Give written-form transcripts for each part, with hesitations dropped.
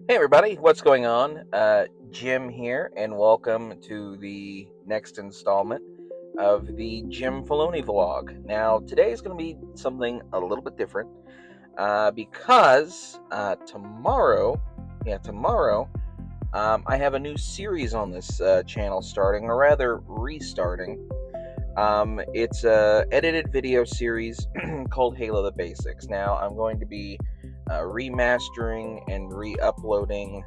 Hey everybody, what's going on? Jim here, and welcome to the next installment of the Jim Filoni vlog. Now, today is going to be something a little bit different because tomorrow, I have a new series on this channel starting, or rather restarting. It's a edited video series called Halo the Basics. Now, I'm going to be remastering and re-uploading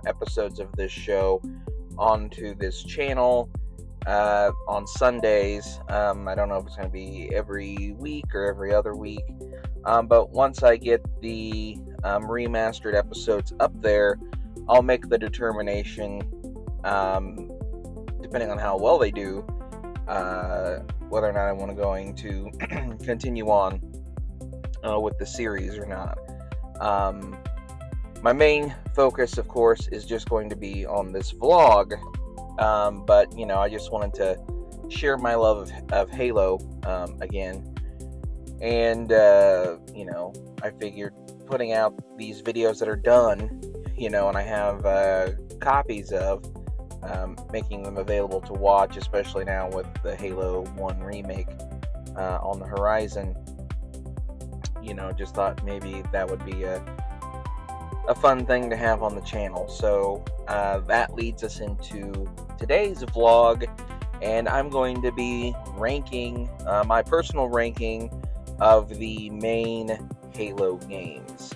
episodes of this show onto this channel on Sundays. I don't know if it's going to be every week or every other week, but once I get the remastered episodes up there, I'll make the determination, depending on how well they do, whether or not I'm going to continue on with the series or not. My main focus, of course, is just going to be on this vlog, but I just wanted to share my love of Halo again, and I figured putting out these videos that are done, and I have copies of, making them available to watch, especially now with the Halo 1 remake on the horizon. Just thought maybe that would be a fun thing to have on the channel. So that leads us into today's vlog, and I'm going to be ranking my personal ranking of the main Halo games.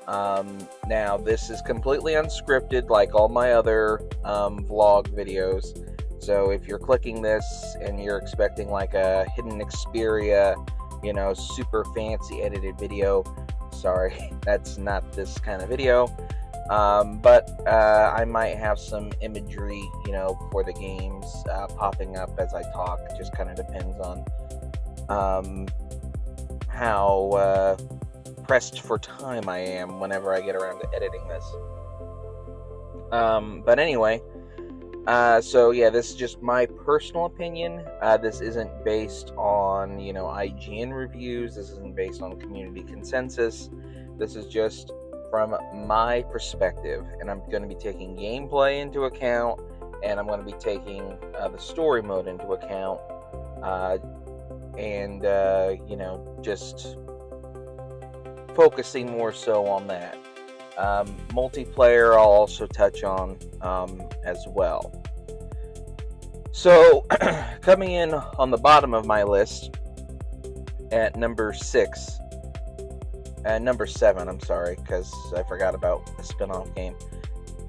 Now, this is completely unscripted, like all my other vlog videos. So if you're clicking this and you're expecting like a hidden Xperia, super fancy edited video, sorry, that's not this kind of video. But I might have some imagery, for the games popping up as I talk. It just kind of depends on how pressed for time I am whenever I get around to editing this. But anyway, so yeah, this is just my personal opinion. This isn't based on, IGN reviews. This isn't based on community consensus. This is just from my perspective, and I'm going to be taking gameplay into account, and I'm going to be taking the story mode into account, and just focusing more so on that. Multiplayer I'll also touch on as well. So, coming in on the bottom of my list at number 7, I'm sorry, because I forgot about the spin-off game.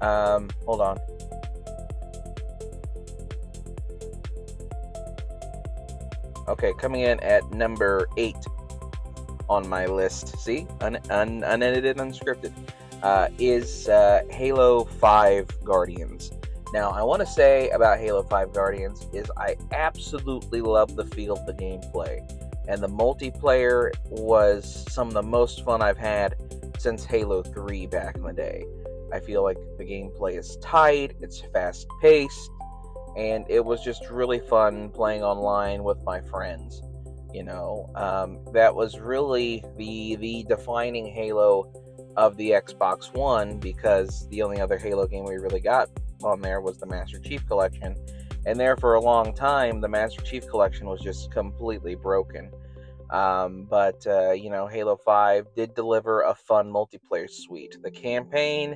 Hold on. Okay, coming in at number 8 on my list, see, unedited, unscripted, is Halo 5 Guardians. Now, I want to say about Halo 5 Guardians is I absolutely love the feel of the gameplay, and the multiplayer was some of the most fun I've had since Halo 3 back in the day. I feel like the gameplay is tight, it's fast-paced, and it was just really fun playing online with my friends. That was really the defining Halo of the Xbox One, because the only other Halo game we really got on there was the Master Chief Collection, and there for a long time the Master Chief Collection was just completely broken. But Halo 5 did deliver a fun multiplayer suite. The campaign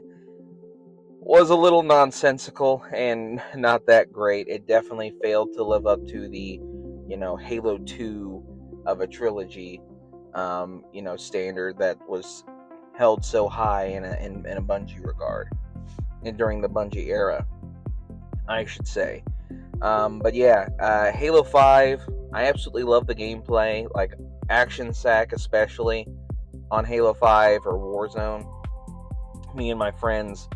was a little nonsensical and not that great. It definitely failed to live up to the Halo 2 of a trilogy standard that was held so high in a Bungie regard, and during the Bungie era, I should say. But yeah, Halo 5, I absolutely love the gameplay, like Action Sack especially on Halo 5 or Warzone. Me and my friends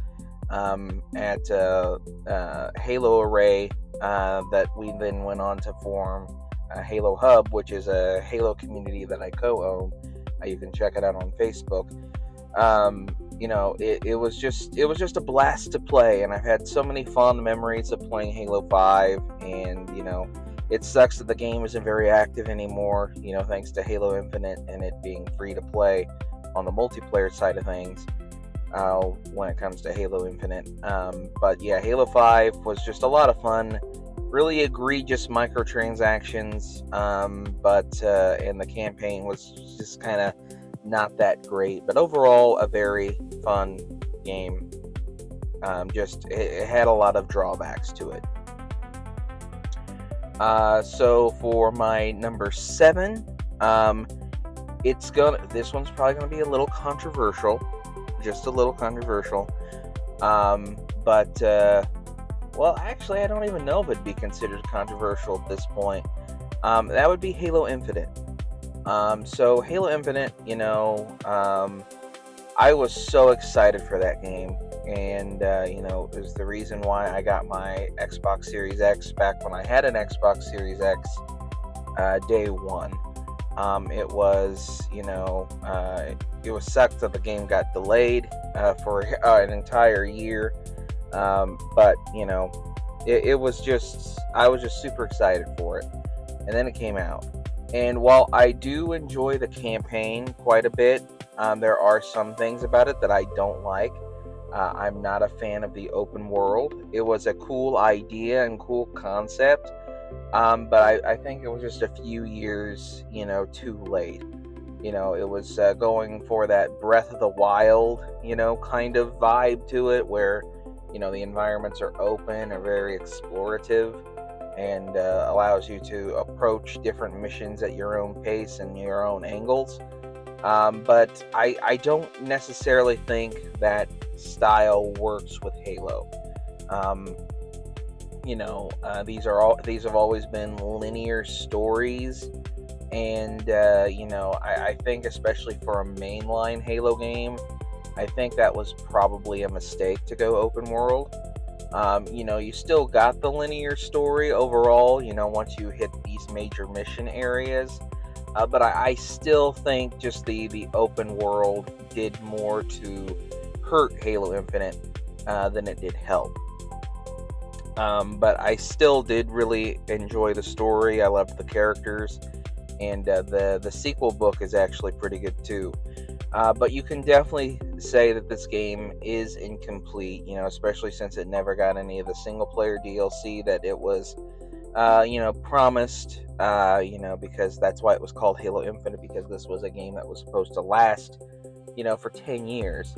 at Halo Array, that we then went on to form Halo Hub, which is a Halo community that I co-own. You can check it out on Facebook. It was just a blast to play, and I've had so many fond memories of playing Halo 5, and it sucks that the game isn't very active anymore, thanks to Halo Infinite and it being free to play on the multiplayer side of things. when it comes to Halo Infinite. But yeah, Halo 5 was just a lot of fun. Really egregious microtransactions, and the campaign was just kind of not that great. But overall, a very fun game. It had a lot of drawbacks to it. So for my number 7, this one's probably gonna be a little controversial, just a little controversial. Well, actually, I don't even know if it'd be considered controversial at this point. That would be Halo Infinite. So Halo Infinite, I was so excited for that game, and it was the reason why I got my Xbox Series X back when I had an Xbox Series X day one. It was sucked that the game got delayed for an entire year, but it was just, I was just super excited for it, and then it came out. And while I do enjoy the campaign quite a bit, there are some things about it that I don't like. I'm not a fan of the open world. It was a cool idea and cool concept, but I think it was just a few years, too late. It was going for that Breath of the Wild, kind of vibe to it, where, the environments are open and very explorative, and allows you to approach different missions at your own pace and your own angles. But I don't necessarily think that style works with Halo. These have always been linear stories, and I think especially for a mainline Halo game, I think that was probably a mistake to go open world. You still got the linear story overall, once you hit these major mission areas. But I still think just the open world did more to hurt Halo Infinite than it did help. But I still did really enjoy the story. I loved the characters, and the sequel book is actually pretty good too. But you can definitely say that this game is incomplete, especially since it never got any of the single-player DLC that it was, promised, because that's why it was called Halo Infinite, because this was a game that was supposed to last, for 10 years.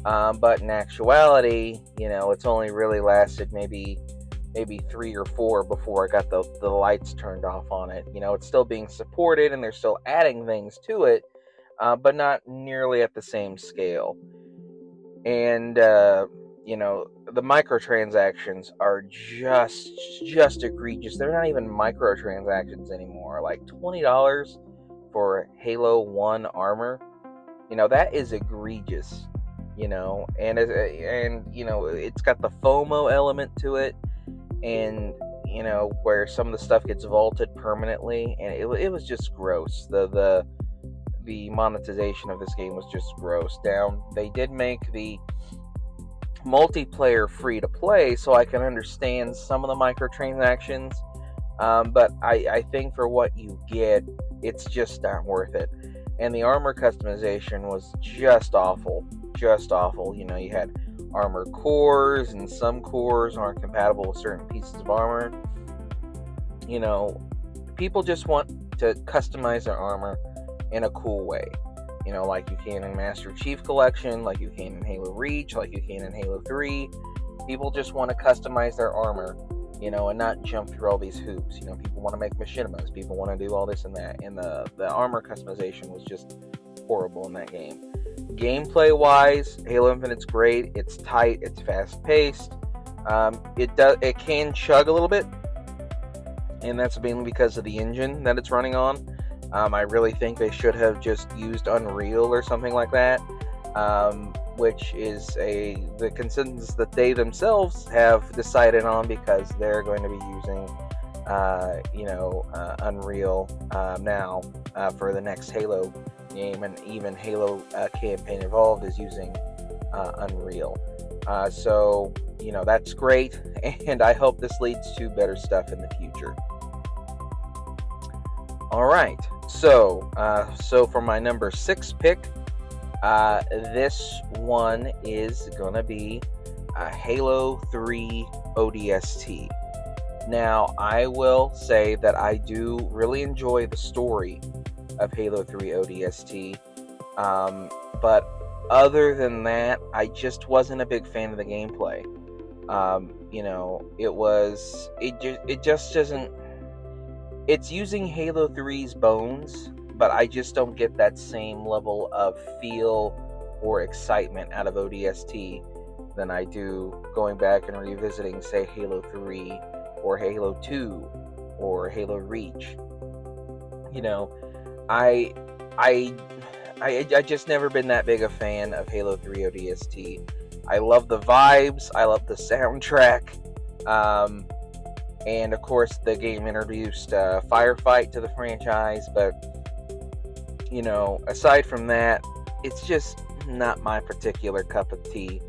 But in actuality, it's only really lasted maybe 3 or 4 before I got the lights turned off on it. It's still being supported, and they're still adding things to it, but not nearly at the same scale. And the microtransactions are just egregious. They're not even microtransactions anymore. Like $20 for Halo 1 armor, that is egregious. And it's got the FOMO element to it, and where some of the stuff gets vaulted permanently, and it was just gross. The monetization of this game was just gross. They did make the multiplayer free to play, so I can understand some of the microtransactions, but I think for what you get, it's just not worth it. And the armor customization was just awful. You had armor cores, and some cores aren't compatible with certain pieces of armor. People just want to customize their armor in a cool way, like you can in Master Chief Collection, like you can in Halo Reach, like you can in Halo 3. People just want to customize their armor, and not jump through all these hoops. People want to make machinimas, people want to do all this and that, and the armor customization was just horrible in that game. Gameplay wise, Halo Infinite's great. It's tight, it's fast paced. It can chug a little bit, and that's mainly because of the engine that it's running on. I really think they should have just used Unreal or something like that, which is the consensus that they themselves have decided on, because they're going to be using Unreal now for the next Halo game, and even Halo Campaign Evolved is using Unreal. So that's great, and I hope this leads to better stuff in the future. All right, so for my number 6 pick, This one is gonna be Halo 3 ODST. Now, I will say that I do really enjoy the story of Halo 3 ODST, but other than that, I just wasn't a big fan of the gameplay. It just doesn't. It's using Halo 3's bones, but I just don't get that same level of feel or excitement out of ODST than I do going back and revisiting, say, Halo 3 or Halo 2 or Halo Reach. I I I just never been that big a fan of Halo 3 ODST. I love the vibes, I love the soundtrack, and of course the game introduced Firefight to the franchise, but aside from that, it's just not my particular cup of tea.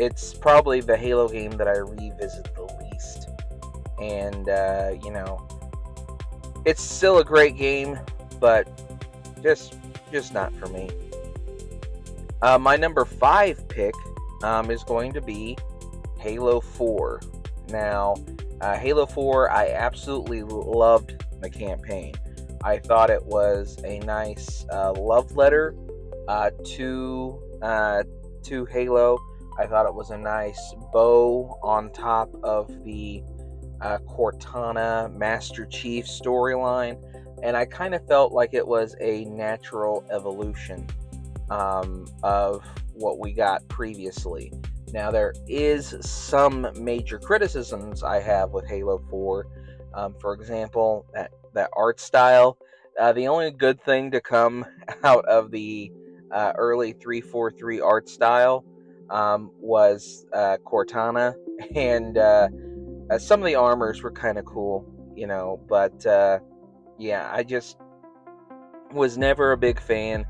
It's probably the Halo game that I revisit the least, and it's still a great game, but just not for me. My number 5 pick is going to be Halo 4. Now, Halo 4, I absolutely loved the campaign. I thought it was a nice love letter to Halo. I thought it was a nice bow on top of the Cortana Master Chief storyline, and I kind of felt like it was a natural evolution of what we got previously. Now, there is some major criticisms I have with Halo 4. For example, that art style. The only good thing to come out of the early 343 art style was Cortana, and some of the armors were kind of cool, but yeah, I just was never a big fan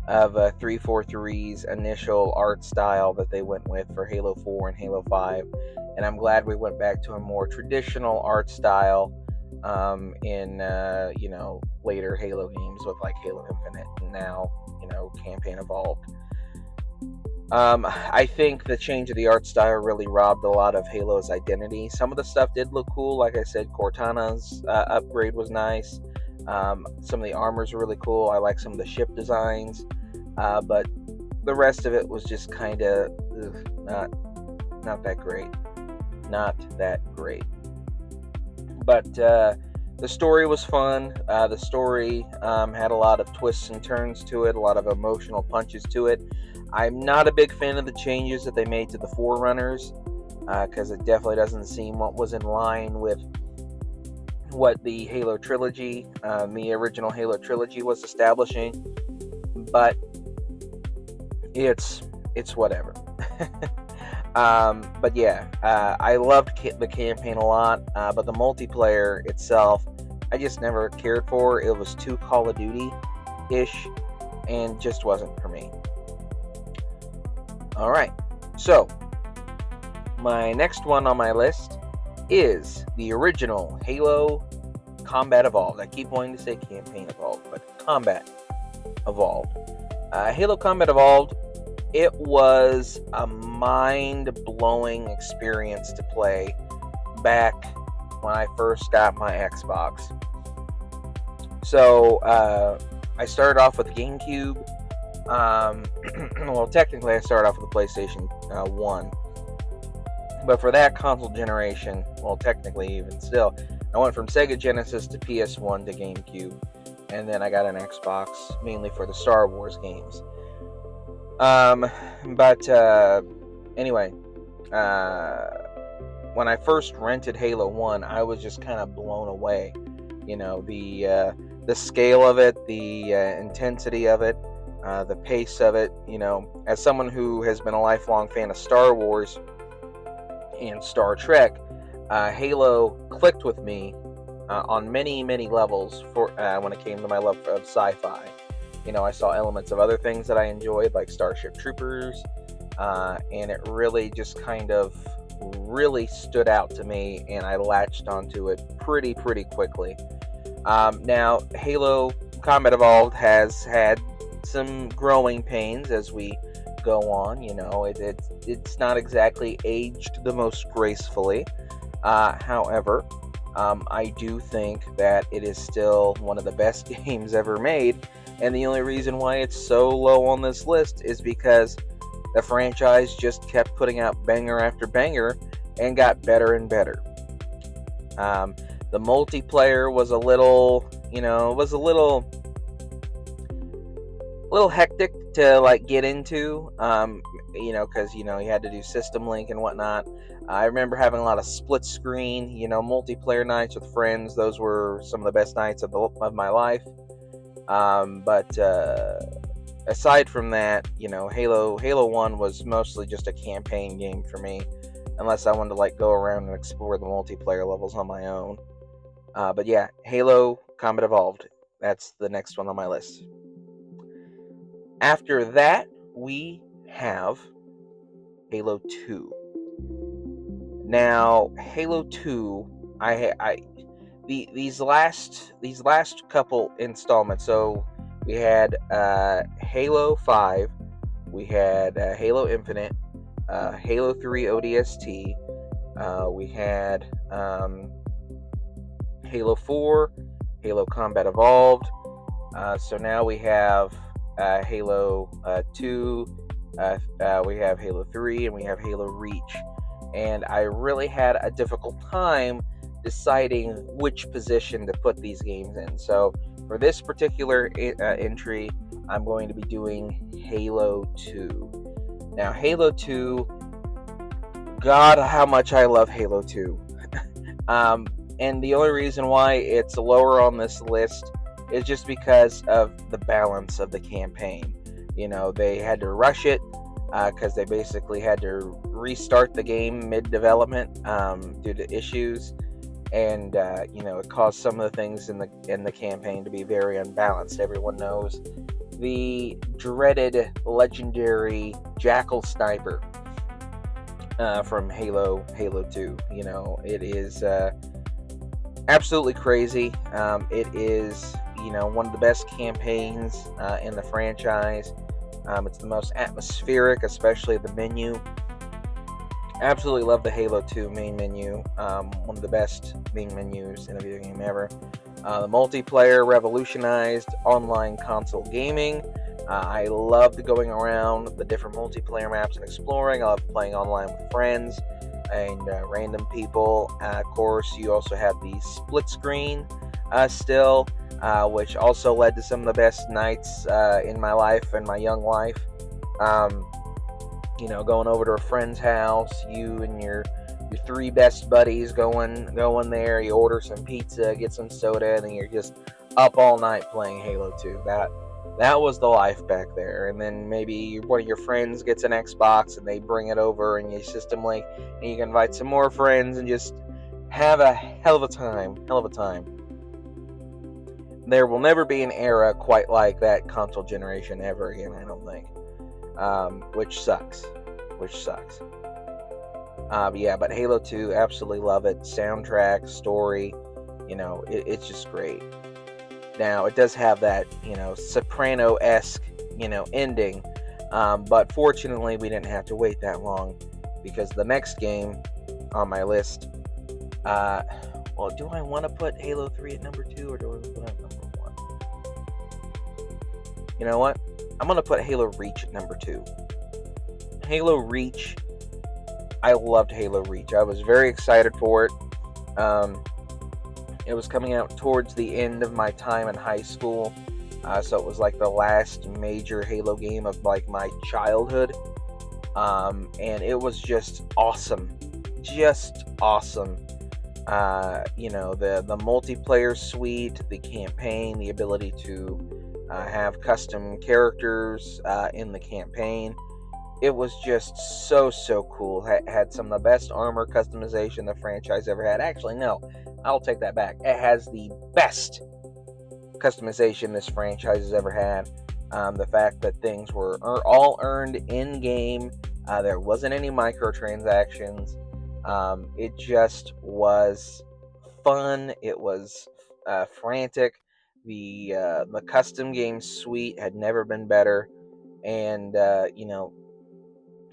of 343's initial art style that they went with for Halo 4 and Halo 5, and I'm glad we went back to a more traditional art style in later Halo games with like Halo Infinite and now Campaign Evolved. I think the change of the art style really robbed a lot of Halo's identity. Some of the stuff did look cool, like I said, Cortana's upgrade was nice. Some of the armors were really cool. I like some of the ship designs, but the rest of it was just kind of not that great. Not that great. But the story was fun. The story had a lot of twists and turns to it, a lot of emotional punches to it. I'm not a big fan of the changes that they made to the Forerunners, because it definitely doesn't seem what was in line with what the Halo trilogy, the original Halo trilogy, was establishing. But it's whatever. But yeah, I loved the campaign a lot, but the multiplayer itself, I just never cared for. It was too Call of Duty-ish, and just wasn't for me. Alright, so my next one on my list is the original Halo Combat Evolved. I keep wanting to say Campaign Evolved, but Combat Evolved. Halo Combat Evolved, it was a mind-blowing experience to play back when I first got my Xbox. So, I started off with the GameCube. Well, technically I started off with the PlayStation 1. But for that console generation, well, technically even still, I went from Sega Genesis to PS1 to GameCube. And then I got an Xbox, mainly for the Star Wars games. Anyway, when I first rented Halo 1, I was just kind of blown away. The scale of it, the intensity of it, the pace of it. As someone who has been a lifelong fan of Star Wars and Star Trek, Halo clicked with me on many, many levels for when it came to my love of sci-fi. I saw elements of other things that I enjoyed, like Starship Troopers, and it really just kind of really stood out to me, and I latched onto it pretty quickly. Now, Halo Combat Evolved has had some growing pains as we go on. It's not exactly aged the most gracefully. However, I do think that it is still one of the best games ever made, and the only reason why it's so low on this list is because the franchise just kept putting out banger after banger and got better and better. The multiplayer was a little, hectic to like get into, because you had to do system link and whatnot. I remember having a lot of split screen, multiplayer nights with friends. Those were some of the best nights of my life. But aside from that, Halo 1 was mostly just a campaign game for me, unless I wanted to like go around and explore the multiplayer levels on my own. But yeah, Halo Combat Evolved. That's the next one on my list. After that, we have Halo 2. Now, Halo 2, these last couple installments. So we had Halo 5, we had Halo Infinite, Halo 3 ODST, we had Halo 4, Halo Combat Evolved. So now we have Halo 2, we have Halo 3, and we have Halo Reach. And I really had a difficult time deciding which position to put these games in. So for this particular entry, I'm going to be doing Halo 2. Now, Halo 2, God, how much I love Halo 2. And the only reason why it's lower on this list is just because of the balance of the campaign. They had to rush it because they basically had to restart the game mid-development due to issues, and it caused some of the things in the campaign to be very unbalanced. Everyone knows the dreaded legendary Jackal Sniper from Halo 2. It is absolutely crazy. It is one of the best campaigns in the franchise. It's the most atmospheric, especially the menu. Absolutely love the Halo 2 main menu. One of the best main menus in a video game ever. The multiplayer revolutionized online console gaming. I loved going around the different multiplayer maps and exploring. I loved playing online with friends and random people. Of course, you also had the split screen still, which also led to some of the best nights in my life and my young life. Going over to a friend's house, you and your three best buddies going there. You order some pizza, get some soda, and then you're just up all night playing Halo 2. That was the life back there. And then maybe one of your friends gets an Xbox and they bring it over and you system link, and you can invite some more friends and just have a hell of a time. There will never be an era quite like that console generation ever again, I don't think. Which sucks. But Halo 2, absolutely love it. Soundtrack, story, it's just great. Now, it does have that, Soprano-esque, ending. But fortunately, we didn't have to wait that long, because the next game on my list, do I want to put Halo 3 at number 2, or do I want to put it at number 1? You know what? I'm going to put Halo Reach at number 2. Halo Reach, I loved Halo Reach. I was very excited for it. It was coming out towards the end of my time in high school, so it was like the last major Halo game of like my childhood, and it was just awesome. The multiplayer suite, the campaign, the ability to have custom characters in the campaign. It was just so cool. Had some of the best armor customization the franchise ever had. Actually, no, I'll take that back. It has the best customization this franchise has ever had. The fact that things were all earned in-game. There wasn't any microtransactions. It just was fun. It was frantic. The custom game suite had never been better, and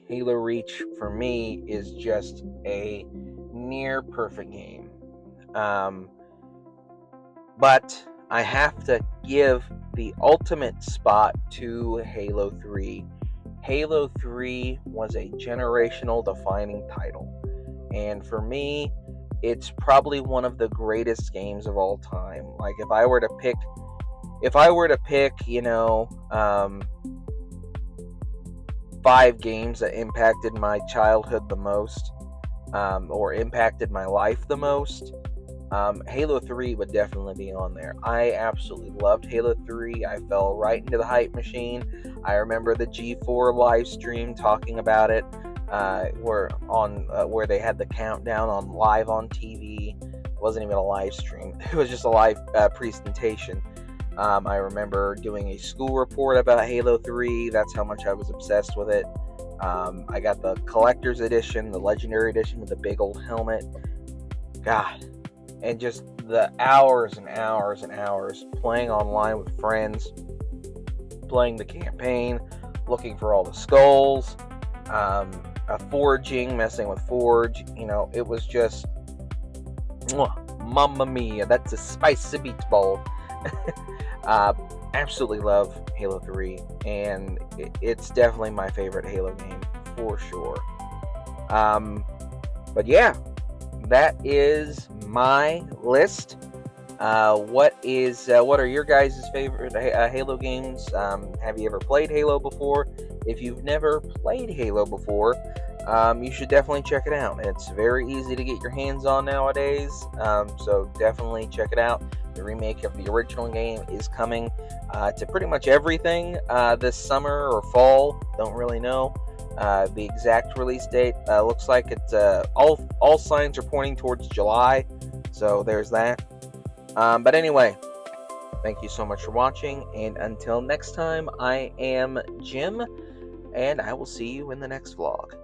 Halo Reach for me is just a near perfect game. But I have to give the ultimate spot to Halo 3. Halo 3 was a generational defining title. And for me, it's probably one of the greatest games of all time. Like if I were to pick, five games that impacted my childhood the most, or impacted my life the most, Halo 3 would definitely be on there. I absolutely loved Halo 3. I fell right into the hype machine. I remember the G4 live stream talking about it, where they had the countdown on live on TV. It wasn't even a live stream. It was just a live presentation. I remember doing a school report about Halo 3. That's how much I was obsessed with it. I got the collector's edition, the legendary edition with the big old helmet. God. And just the hours and hours and hours playing online with friends, playing the campaign, looking for all the skulls, forging, messing with Forge. It was just, mamma mia, that's a spicy meatball. Absolutely love Halo 3, and it's definitely my favorite Halo game for sure. But yeah, that is my list. What are your guys' favorite Halo games? Have you ever played Halo before? If you've never played Halo before, you should definitely check it out. It's very easy to get your hands on nowadays, so definitely check it out. The remake of the original game is coming to pretty much everything this summer or fall. Don't really know the exact release date. Looks like it's all signs are pointing towards July, so there's that. But anyway, thank you so much for watching, and until next time, I am Jim, and I will see you in the next vlog.